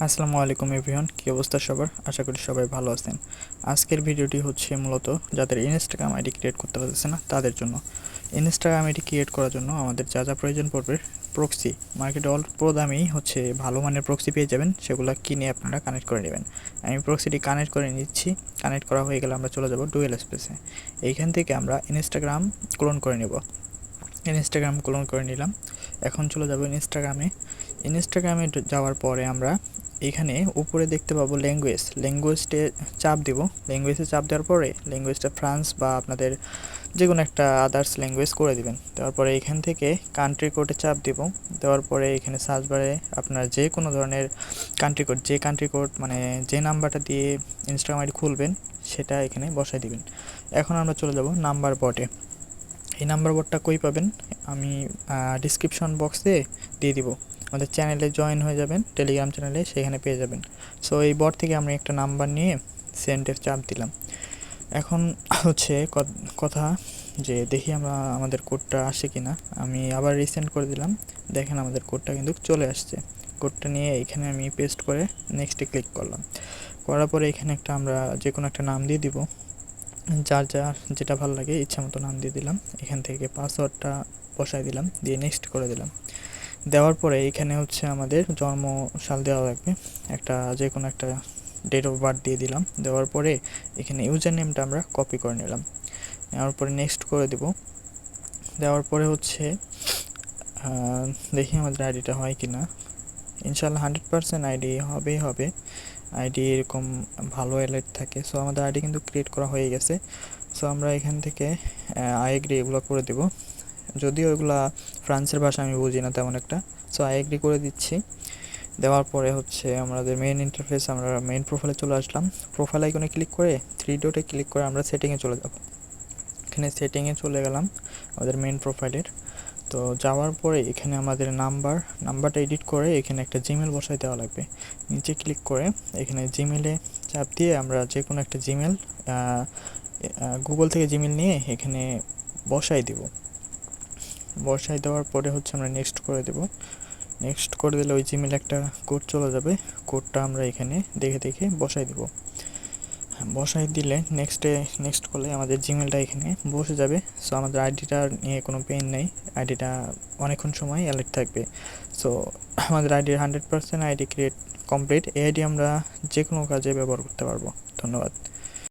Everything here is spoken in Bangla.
আসসালামু আলাইকুম এভরিওয়ান, কী অবস্থা সবার? আশা করি সবাই ভালো আছেন। আজকের ভিডিওটি হচ্ছে মূলত যাদের ইনস্টাগ্রাম আইডি ক্রিয়েট করতে পারতেছে না তাদের জন্য। ইনস্টাগ্রাম আইডি ক্রিয়েট করার জন্য আমাদের যা প্রয়োজন পড়বে, প্রক্সি। মার্কেটে অল্প দামেই হচ্ছে ভালো মানের প্রক্সি পেয়ে যাবেন, সেগুলো কিনে আপনারা কানেক্ট করে নেবেন। আমি প্রক্সিটি কানেক্ট করে নিচ্ছি। কানেক্ট করা হয়ে গেলে আমরা চলে যাব ডুয়েল স্পেসে। এইখান থেকে আমরা ইনস্টাগ্রাম ক্লোন করে নেব। ইনস্টাগ্রাম ক্লোন করে নিলাম। এখন চলে যাব ইনস্টাগ্রামে যাওয়ার পরে আমরা এখানে উপরে দেখতে পাবো ল্যাঙ্গুয়েজটে চাপ দিব। ল্যাঙ্গুয়েজে চাপ দেওয়ার পরে ল্যাঙ্গুয়েজটা ফ্রান্স বা আপনাদের যে কোনো একটা আদার্স ল্যাঙ্গুয়েজ করে দিবেন। দেওয়ার পরে এখান থেকে কান্ট্রি কোডে চাপ দিব। দেওয়ার পরে এখানে সার্চ বারে আপনার যে কোনো ধরনের কান্ট্রি কোড মানে যে নাম্বারটা দিয়ে ইনস্টাগ্রাম আইডি খুলবেন সেটা এখানে বসাই দিবেন। এখন আমরা চলে যাব নাম্বার বটে। এই নাম্বার বোর্ডটা কই পাবেন? আমি ডিসক্রিপশন বক্সে দিয়ে দিব। আমাদের চ্যানেলে জয়েন হয়ে যাবেন, টেলিগ্রাম চ্যানেলে, সেখানে পেয়ে যাবেন। সো এই বট থেকে আমরা একটা নাম্বার নিয়ে সেন্ডের চাপ দিলাম। এখন হচ্ছে কথা যে দেখি আমরা আমাদের কোডটা আসে কি না। আমি আবার রিসেন্ড করে দিলাম। দেখেন আমাদের কোডটা কিন্তু চলে আসছে। কোডটা নিয়ে এখানে আমি পেস্ট করে নেক্সটে ক্লিক করলাম। করার পরে এখানে আমরা যে কোনো একটা নাম দিয়ে দিব। যার যেটা ভালো লাগে ইচ্ছা মতো নাম দিয়ে দিলাম। এখান থেকে পাসওয়ার্ডটা বসাই দিলাম, দিয়ে নেক্সট করে দিলাম। দেওয়ার পরে এখানে হচ্ছে আমাদের জন্ম সাল দেওয়া লাগবে। যে কোনো একটা ডেট অফ বার্থ দিয়ে দিলাম। দেওয়ার পরে এখানে ইউজার নেমটা আমরা কপি করে নিলাম। নেওয়ার পরে নেক্সট করে দিব। দেওয়ার পরে হচ্ছে দেখি আমাদের আইডিটা হয় কি না। ইনশাল্লাহ 100% আইডি হবে। আইডি এরকম ভালো অ্যালার্ট থাকে। সো আমাদের আইডি কিন্তু ক্রিয়েট করা হয়ে গেছে। সো আমরা এখান থেকে আই এগ্রি এগুলো করে দেব। যদিও এগুলা ফ্রান্সের ভাষা আমি বুঝি না তেমন একটা। সো আই এগ্রি করে দিচ্ছি। দেওয়ার পরে হচ্ছে আমাদের মেইন ইন্টারফেস, আমরা মেইন প্রোফাইলে চলে আসলাম। প্রোফাইল আইকনে ক্লিক করে 3 ডটে ক্লিক করে আমরা সেটিংয়ে চলে যাব। এখানে সেটিংয়ে চলে গেলাম আমাদের মেইন প্রোফাইলের। তো যাওয়ার পরে এখানে আমাদের নাম্বারটা এডিট করে এখানে একটা জিমেল বসাই দেওয়া লাগবে। নিচে ক্লিক করে এখানে জিমেলে চাপ দিয়ে আমরা যে কোনো একটা জিমেল গুগল থেকে জিমেল নিয়ে এখানে বসাই দিব। বসাই দেওয়ার পরে হচ্ছে আমরা নেক্সট করে দেব। নেক্সট করে দিলে ওই জিমেলে একটা কোড চলে যাবে। কোডটা আমরা এখানে দেখে বসাই দেব। বসাই দিলে নেক্সট করলে আমাদের জিমেলটা এখানে বসে যাবে। সো আমাদের আইডিটা নিয়ে কোনো পেইন নেই। আইডিটা অনেকক্ষণ সময় অ্যালার্ট থাকবে। সো আমাদের আইডির 100% আইডি ক্রিয়েট কমপ্লিট। এই আইডি আমরা যে কোনো কাজে ব্যবহার করতে পারবো। ধন্যবাদ।